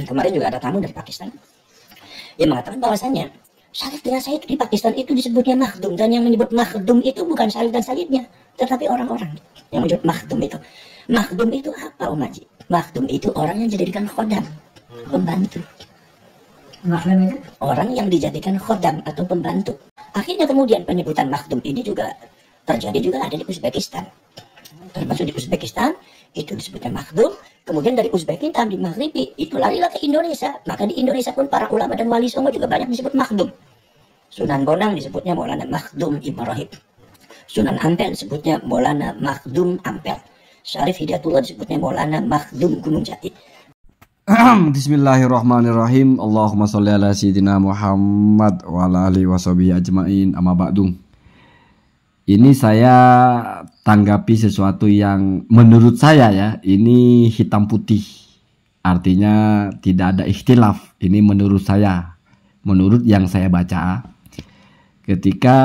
Kemarin juga ada tamu dari Pakistan yang mengatakan bahwasanya Syarif dengan Said di Pakistan itu disebutnya makhdum, dan yang menyebut makhdum itu bukan Syarif dan Saidnya, tetapi orang-orang yang menyebut makhdum itu. Makhdum itu apa, Om Haji? Makhdum itu orang yang dijadikan khodam, pembantu. Makhdum itu? Orang yang dijadikan khodam atau pembantu. Akhirnya kemudian penyebutan makhdum ini juga terjadi juga ada di Uzbekistan. Termasuk di Uzbekistan itu disebutnya makhdum. Kemudian dari Uzbekistan di Maghribi itu larilah ke Indonesia. Maka di Indonesia pun para ulama dan wali songo juga banyak disebut makhdum. Sunan Bonang disebutnya Maulana Makhdum Ibrahim. Sunan Ampel disebutnya Maulana Makhdum Ampel. Syarif Hidayatullah disebutnya Maulana Makhdum Gunung Jati. Bismillahirrahmanirrahim. Allahumma sholli ala sayyidina Muhammad wa ala alihi washabihi ajmain. Amma ba'du. Ini saya tanggapi sesuatu yang menurut saya ya, ini hitam putih. Artinya tidak ada ikhtilaf. Ini menurut saya, menurut yang saya baca. Ketika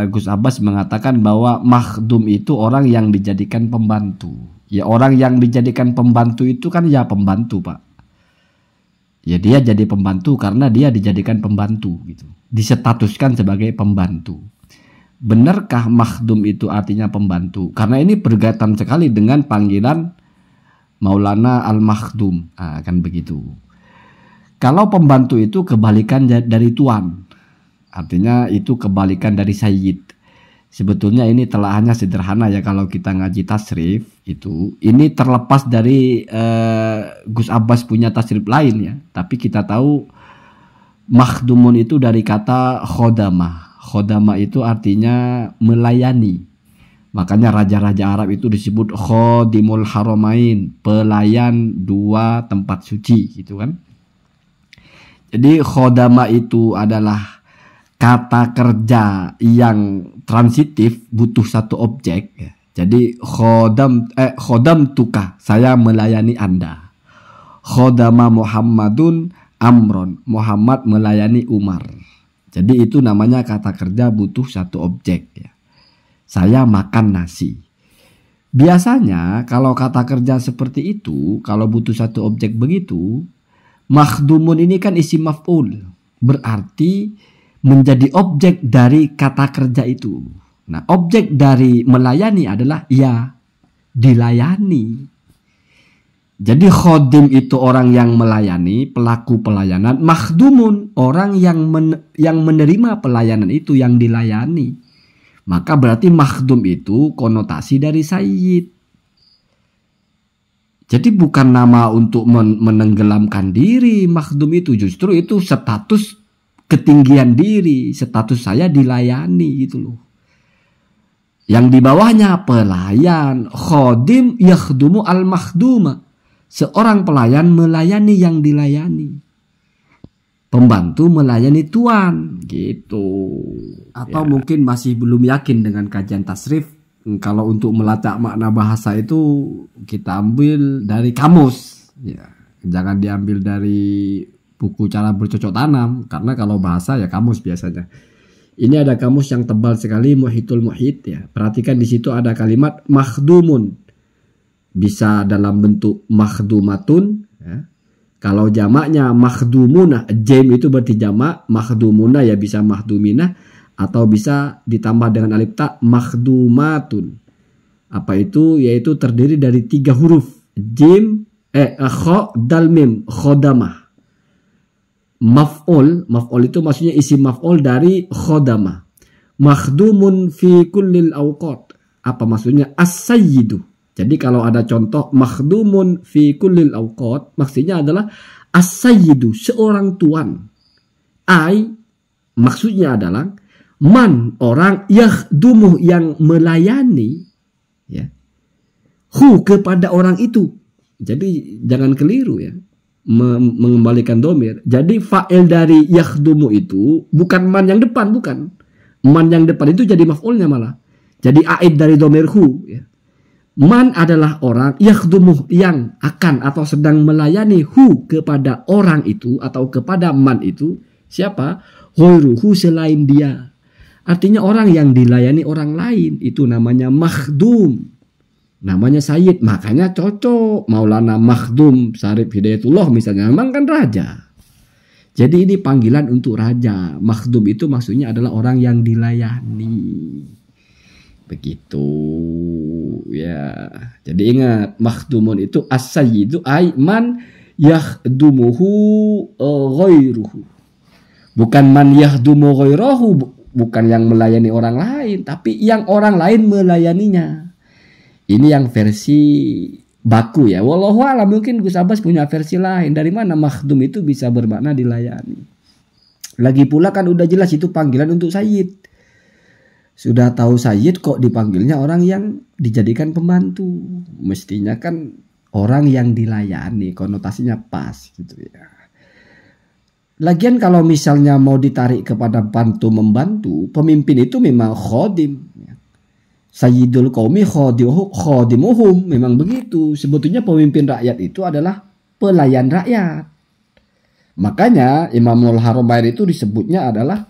Gus Abbas mengatakan bahwa makhdum itu orang yang dijadikan pembantu. Ya, orang yang dijadikan pembantu itu kan ya pembantu, Pak. Ya, dia jadi pembantu karena dia dijadikan pembantu gitu. Disetatuskan sebagai pembantu. Benarkah makhdum itu artinya pembantu? Karena ini berkaitan sekali dengan panggilan Maulana Al-Makhdum. Kan begitu. Kalau pembantu itu kebalikan dari tuan. Artinya itu kebalikan dari sayyid. Sebetulnya ini telaahnya sederhana ya kalau kita ngaji tasrif itu. Ini terlepas dari Gus Abbas punya tasrif lain ya. Tapi kita tahu makhdumun itu dari kata khodamah. Khodama itu artinya melayani. Makanya raja-raja Arab itu disebut khodimul haramain, pelayan dua tempat suci gitu kan. Jadi khodama itu adalah kata kerja yang transitif, butuh satu objek ya. Jadi khodam tuka, saya melayani Anda. Khodama Muhammadun Amron, Muhammad melayani Umar. Jadi itu namanya kata kerja butuh satu objek ya. Saya makan nasi. Biasanya kalau kata kerja seperti itu, kalau butuh satu objek begitu, makhdumun ini kan isim maf'ul. Berarti menjadi objek dari kata kerja itu. Nah, objek dari melayani adalah ya dilayani. Jadi khodim itu orang yang melayani, pelaku pelayanan. Makhdumun orang yang menerima pelayanan itu, yang dilayani. Maka berarti makhdum itu konotasi dari sayyid. Jadi bukan nama untuk menenggelamkan diri. Makhdum itu justru itu status ketinggian diri. Status saya dilayani gitu loh. Yang di bawahnya pelayan. Khodim yakhdumu al-makhduma. Seorang pelayan melayani yang dilayani. Pembantu melayani tuan. Gitu. Atau ya, mungkin masih belum yakin dengan kajian tasrif. Kalau untuk melacak makna bahasa itu kita ambil dari kamus. Ya, jangan diambil dari buku cara bercocok tanam. Karena kalau bahasa ya kamus biasanya. Ini ada kamus yang tebal sekali. Muhitul muhit ya. Perhatikan di situ ada kalimat makhdumun. Bisa dalam bentuk makhdumatun ya. Kalau jamaknya makhdumunah, jam itu berarti jamak, makhdumunah ya bisa makhduminah, atau bisa ditambah dengan alif ta makhdumatun. Apa itu? Yaitu terdiri dari 3 huruf, jim, kho, dal, mim, khodamah. Maf'ul itu maksudnya isim maf'ul dari khodamah. Makhdumun fi kullil awqat. Apa maksudnya? As-sayyidu. Jadi kalau ada contoh makhdumun fi kullil awqat, maksudnya adalah as-sayyidu, seorang tuan. Maksudnya adalah man, orang, yakhdumu, yang melayani ya. Hu, kepada orang itu. Jadi jangan keliru ya. Mengembalikan domir. Jadi fa'il dari yakhdumu itu bukan man yang depan, bukan. Man yang depan itu jadi maf'ulnya malah. Jadi aid dari domir hu ya. Man adalah orang yakhdumu, yang akan atau sedang melayani hu, kepada orang itu atau kepada man itu. Siapa? Ghairuhu, selain dia. Artinya orang yang dilayani orang lain itu namanya makhdum. namanya Sayyid, makanya cocok Maulana Makhdum Syarif Hidayatullah misalnya, memang kan raja. Jadi ini panggilan untuk raja. Makhdum itu maksudnya adalah orang yang dilayani. Begitu ya. Jadi ingat, makhdumun itu as-sayyidu ay man yahdumuhu ghairuhu. Bukan man yahdumu ghairahu, bukan yang melayani orang lain, tapi yang orang lain melayaninya. Ini yang versi baku ya. Wallahu a'lam, mungkin Gus Abbas punya versi lain. Dari mana makhdum itu bisa bermakna dilayani. Lagi pula kan udah jelas itu panggilan untuk sayyid. Sudah tahu sayyid kok dipanggilnya orang yang dijadikan pembantu. Mestinya kan orang yang dilayani, konotasinya pas gitu ya. Lagian kalau misalnya mau ditarik kepada bantu membantu, pemimpin itu memang khodim. Sayyidul qaumi khodimuhum, memang begitu. Sebetulnya pemimpin rakyat itu adalah pelayan rakyat. Makanya Imamul Haramain itu disebutnya adalah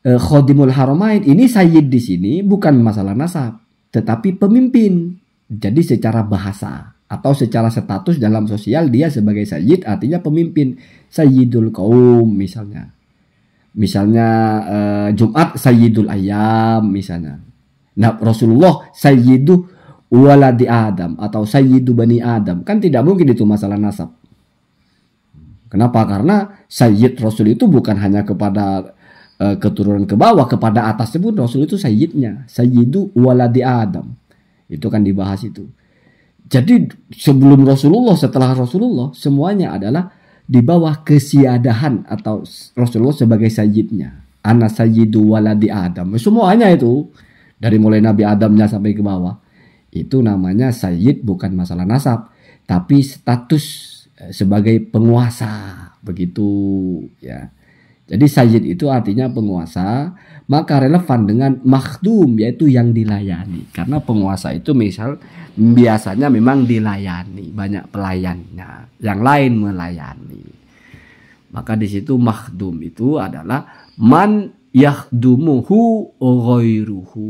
Khodimul Haramain. Ini sayyid di sini bukan masalah nasab, tetapi pemimpin. Jadi secara bahasa atau secara status dalam sosial dia sebagai sayyid artinya pemimpin. Sayyidul qaum misalnya. Misalnya Jumat Sayyidul Ayyam misalnya. Nah, Rasulullah Sayyidu waladi Adam atau Sayyidu Bani Adam. Kan tidak mungkin itu masalah nasab. Kenapa? Karena Sayyid Rasul itu bukan hanya kepada keturunan ke bawah, kepada atas pun Rasul itu Sayyidnya. Sayyidu waladi Adam. Itu kan dibahas itu. Jadi sebelum Rasulullah, setelah Rasulullah, semuanya adalah di bawah kesiadahan atau Rasulullah sebagai Sayyidnya. Ana Sayyidu waladi Adam. Semuanya itu. Dari mulai Nabi Adamnya sampai ke bawah. Itu namanya sayyid, bukan masalah nasab. Tapi status sebagai penguasa. Begitu ya. Jadi sayyid itu artinya penguasa. Maka relevan dengan makhdum, yaitu yang dilayani. Karena penguasa itu misal biasanya memang dilayani. Banyak pelayannya. Yang lain melayani. Maka di situ makhdum itu adalah man yahdumuhu ghairuhu.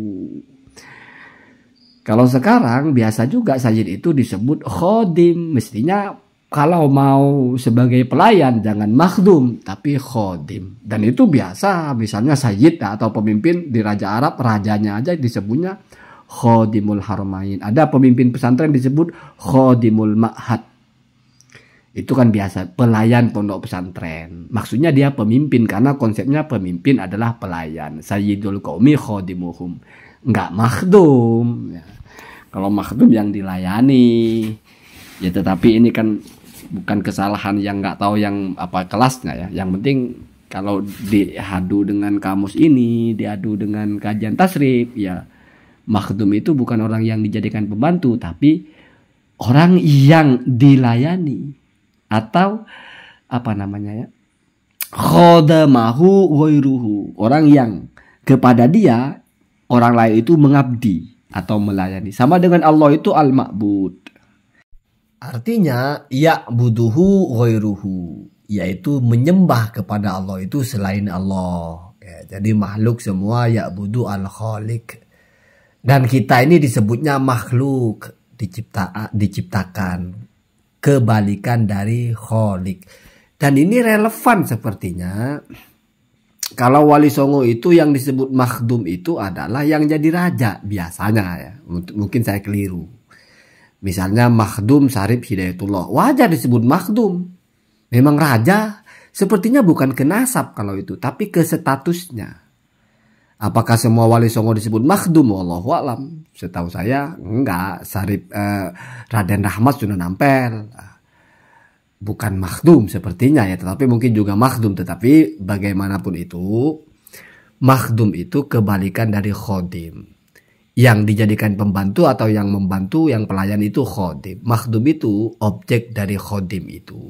Kalau sekarang biasa juga sayyid itu disebut khodim. Mestinya kalau mau sebagai pelayan jangan makhdum tapi khodim. Dan itu biasa, misalnya sayyid atau pemimpin di Raja Arab, rajanya aja disebutnya khodimul haramain. Ada pemimpin pesantren disebut khodimul ma'had. Itu kan biasa, pelayan pondok pesantren. Maksudnya dia pemimpin karena konsepnya pemimpin adalah pelayan. Sayyidul qaumi khodimuhum. Enggak makhdum. Ya. Kalau makhdum yang dilayani. Ya tetapi ini kan bukan kesalahan yang enggak tahu yang apa kelasnya ya. Yang penting kalau diadu dengan kamus ini, diadu dengan kajian tasrif, ya makhdum itu bukan orang yang dijadikan pembantu, tapi orang yang dilayani. Atau apa namanya ya, khodamahu ghairuhu, orang yang kepada dia orang lain itu mengabdi atau melayani. Sama dengan Allah itu al-ma'bud, artinya ya'buduhu ghairuhu, yaitu menyembah kepada Allah itu selain Allah ya. Jadi makhluk semua ya'budu al-khaliq. Dan kita ini disebutnya makhluk, diciptakan, kebalikan dari kholik. Dan ini relevan sepertinya. Kalau Wali Songo itu yang disebut makhdum itu adalah yang jadi raja biasanya ya. Mungkin saya keliru. Misalnya makhdum Syarif Hidayatullah, wajar disebut makhdum. Memang raja. Sepertinya bukan ke nasab kalau itu, tapi ke statusnya. Apakah semua Wali Songo disebut makhdum? Wallahu a'lam. Setahu saya enggak. Syarif Raden Rahmat sudah nampel. Bukan makhdum sepertinya ya, tetapi mungkin juga makhdum. Tetapi bagaimanapun itu, makhdum itu kebalikan dari khodim. Yang dijadikan pembantu atau yang membantu, yang pelayan itu khodim. Makhdum itu objek dari khodim itu.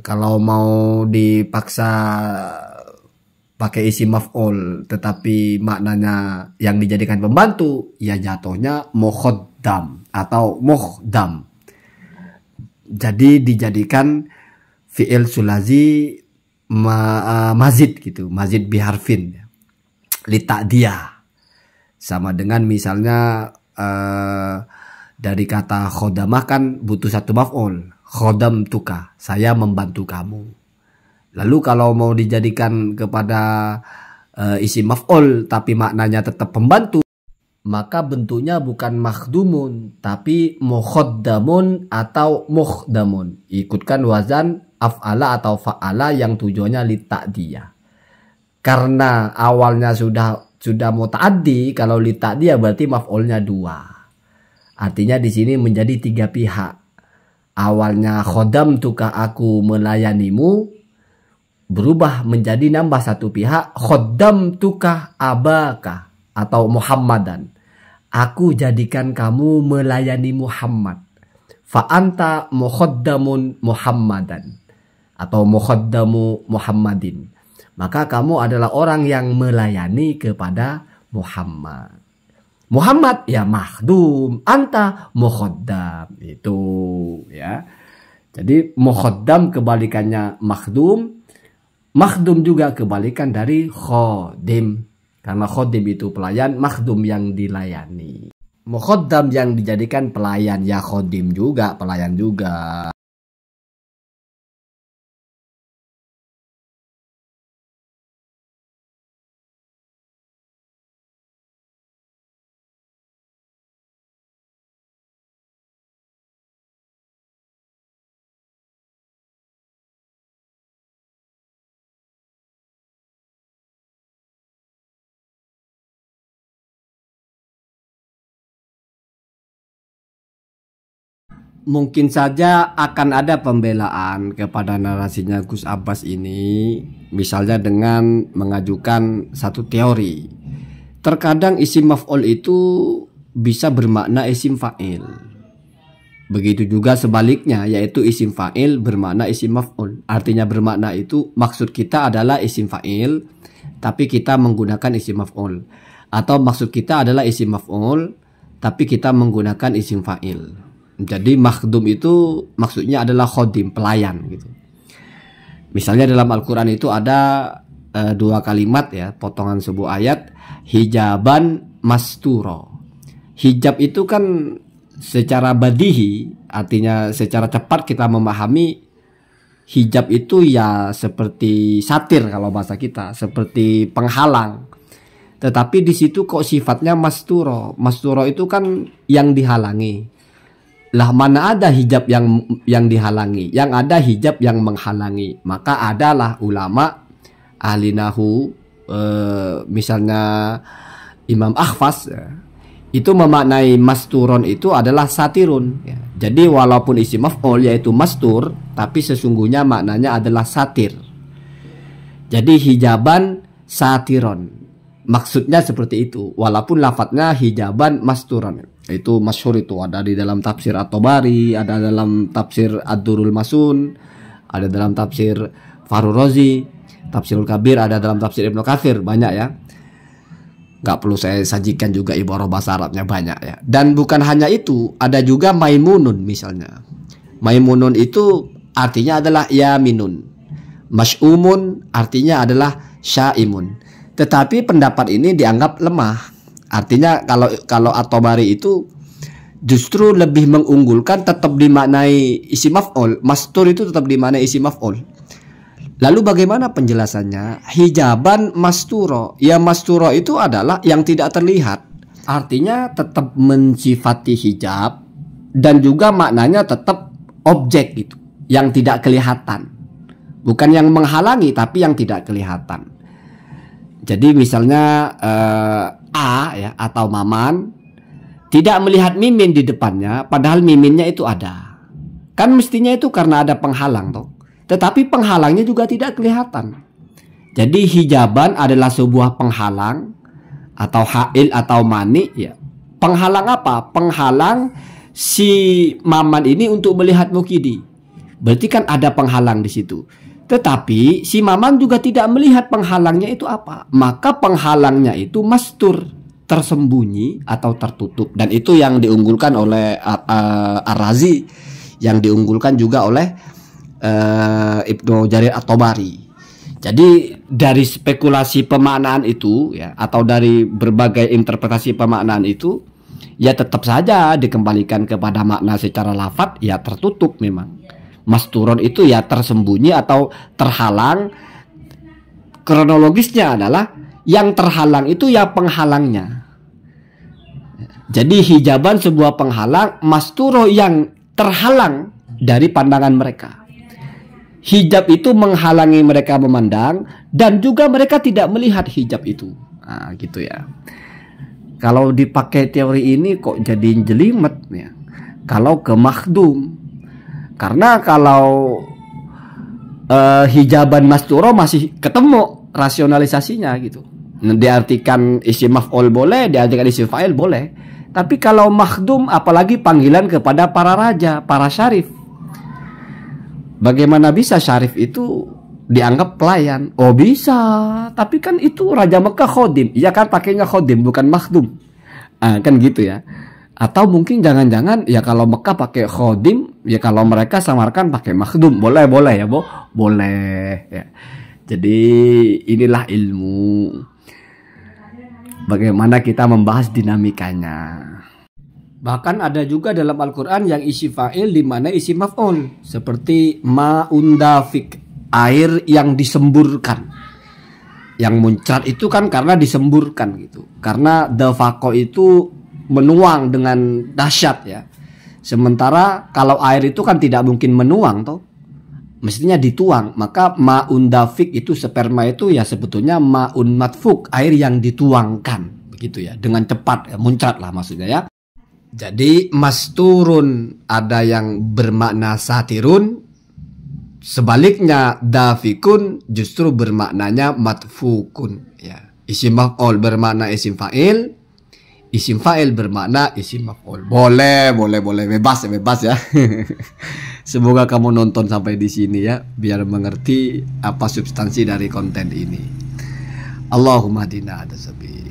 Kalau mau dipaksa pakai isi maf'ul tetapi maknanya yang dijadikan pembantu, ya jatuhnya mukhaddam atau muhdam. Jadi dijadikan fi'il sulazi mazid gitu, mazid biharfin li ta'diyah. Sama dengan misalnya dari kata khodamah kan butuh satu maf'ul. Khodam tuka, saya membantu kamu. Lalu kalau mau dijadikan kepada isim maf'ul tapi maknanya tetap pembantu, maka bentuknya bukan makhdumun tapi mukhoddamun atau mukhdamun. Ikutkan wazan af'ala atau fa'ala yang tujuannya lita'diyah. Karena awalnya sudah muta'addi, kalau lita'diyah berarti maf'ulnya 2. Artinya di sini menjadi 3 pihak. Awalnya khodam tuka, aku melayanimu, berubah menjadi nambah 1 pihak, khodam tuka abaka atau Muhammadan, aku jadikan kamu melayani Muhammad. Fa'anta mukhaddamun Muhammadan atau mukhaddamu Muhammadin, maka kamu adalah orang yang melayani kepada Muhammad. Muhammad ya makhdum, anta mukhaddam, itu ya. Jadi mukhaddam kebalikannya makhdum, makhdum juga kebalikan dari khodim. Karena khodim itu pelayan, makhdum yang dilayani. Mukhaddam yang dijadikan pelayan, ya khodim juga, pelayan juga. Mungkin saja akan ada pembelaan kepada narasinya Gus Abbas ini, misalnya dengan mengajukan satu teori. Terkadang isim maf'ul itu bisa bermakna isim fa'il. Begitu juga sebaliknya, yaitu isim fa'il bermakna isim maf'ul. Artinya bermakna itu maksud kita adalah isim fa'il, tapi kita menggunakan isim maf'ul. Atau maksud kita adalah isim maf'ul, tapi kita menggunakan isim fa'il. Jadi makhdum itu maksudnya adalah khodim, pelayan gitu. Misalnya dalam Al-Quran itu ada 2 kalimat ya, potongan sebuah ayat, hijaban masturo. Hijab itu kan secara badihi, artinya secara cepat kita memahami hijab itu ya seperti satir kalau bahasa kita, seperti penghalang. Tetapi di situ kok sifatnya masturo. Masturo itu kan yang dihalangi. Lah mana ada hijab yang dihalangi, yang ada hijab yang menghalangi. Maka adalah ulama ahli nahu, misalnya Imam Akhfas itu memaknai masturon itu adalah satirun ya. Jadi walaupun isim maf'ul yaitu mastur, tapi sesungguhnya maknanya adalah satir. Jadi hijaban satiron, maksudnya seperti itu, walaupun lafadznya hijaban masturon. Itu masyhur, itu ada di dalam tafsir At-Tabari, ada dalam tafsir Ad-Durrul Masun, ada dalam tafsir Fahru Razi, Tafsirul Kabir, ada dalam tafsir Ibnu Katsir, banyak ya. Nggak perlu saya sajikan juga ibarah bahasa Arabnya, banyak ya. Dan bukan hanya itu, ada juga maimunun misalnya. Maimunun itu artinya adalah yaminun. Masy'umun artinya adalah syaimun. Tetapi pendapat ini dianggap lemah. Artinya kalau At-Tabari itu justru lebih mengunggulkan tetap dimaknai isim maf'ul. Mastur itu tetap dimaknai isim maf'ul. Lalu bagaimana penjelasannya? Hijaban masturo. Ya masturo itu adalah yang tidak terlihat. Artinya tetap mensifati hijab dan juga maknanya tetap objek itu, yang tidak kelihatan. Bukan yang menghalangi tapi yang tidak kelihatan. Jadi misalnya A ya atau Maman tidak melihat mimin di depannya, padahal miminnya itu ada. Kan mestinya itu karena ada penghalang toh. Tetapi penghalangnya juga tidak kelihatan. Jadi hijaban adalah sebuah penghalang atau hail atau mani ya. Penghalang apa? Penghalang si Maman ini untuk melihat Mukidi. Berarti kan ada penghalang di situ. Tetapi si Maman juga tidak melihat penghalangnya itu apa. Maka penghalangnya itu mastur, tersembunyi atau tertutup. Dan itu yang diunggulkan oleh Ar-Razi, yang diunggulkan juga oleh Ibnu Jarir At-Tabari. Jadi dari spekulasi pemaknaan itu ya, atau dari berbagai interpretasi pemaknaan itu, ya tetap saja dikembalikan kepada makna secara lafadz, ya tertutup memang. Masturun itu ya tersembunyi atau terhalang. Kronologisnya adalah yang terhalang itu ya penghalangnya. Jadi hijaban sebuah penghalang, masturo yang terhalang dari pandangan mereka. Hijab itu menghalangi mereka memandang, dan juga mereka tidak melihat hijab itu. Nah, gitu ya. Kalau dipakai teori ini kok jadi jelimet ya. Kalau ke makhdum, karena kalau hijaban masturo masih ketemu rasionalisasinya gitu. Diartikan isim maf'ul boleh, diartikan isim fa'il boleh. Tapi kalau makhdum, apalagi panggilan kepada para raja, para syarif. Bagaimana bisa syarif itu dianggap pelayan? Oh bisa, tapi kan itu Raja Mekah khodim. Iya kan pakainya khodim, bukan makhdum. Kan gitu ya. Atau mungkin jangan-jangan ya kalau Mekah pakai khodim, ya kalau mereka samarkan pakai makhdum. Boleh ya, Bo? Boleh ya. Jadi inilah ilmu. Bagaimana kita membahas dinamikanya. Bahkan ada juga dalam Al-Quran yang isi fa'il di mana isi maf'ul. Seperti ma'un dafik, air yang disemburkan. Yang muncrat itu kan karena disemburkan gitu. Karena dafako itu menuang dengan dahsyat ya. Sementara kalau air itu kan tidak mungkin menuang toh. Mestinya dituang. Maka ma'un dafik itu sperma itu ya sebetulnya ma'un matfuk, air yang dituangkan. Begitu ya. Dengan cepat ya, muncrat lah maksudnya ya. Jadi masturun ada yang bermakna satirun, sebaliknya dafikun justru bermaknanya matfukun ya. Isim maf'ul bermakna isim fa'il bermakna isim maf'ul. Boleh bebas ya. Semoga kamu nonton sampai di sini ya, biar mengerti apa substansi dari konten ini. Allahumma dina ada sabi.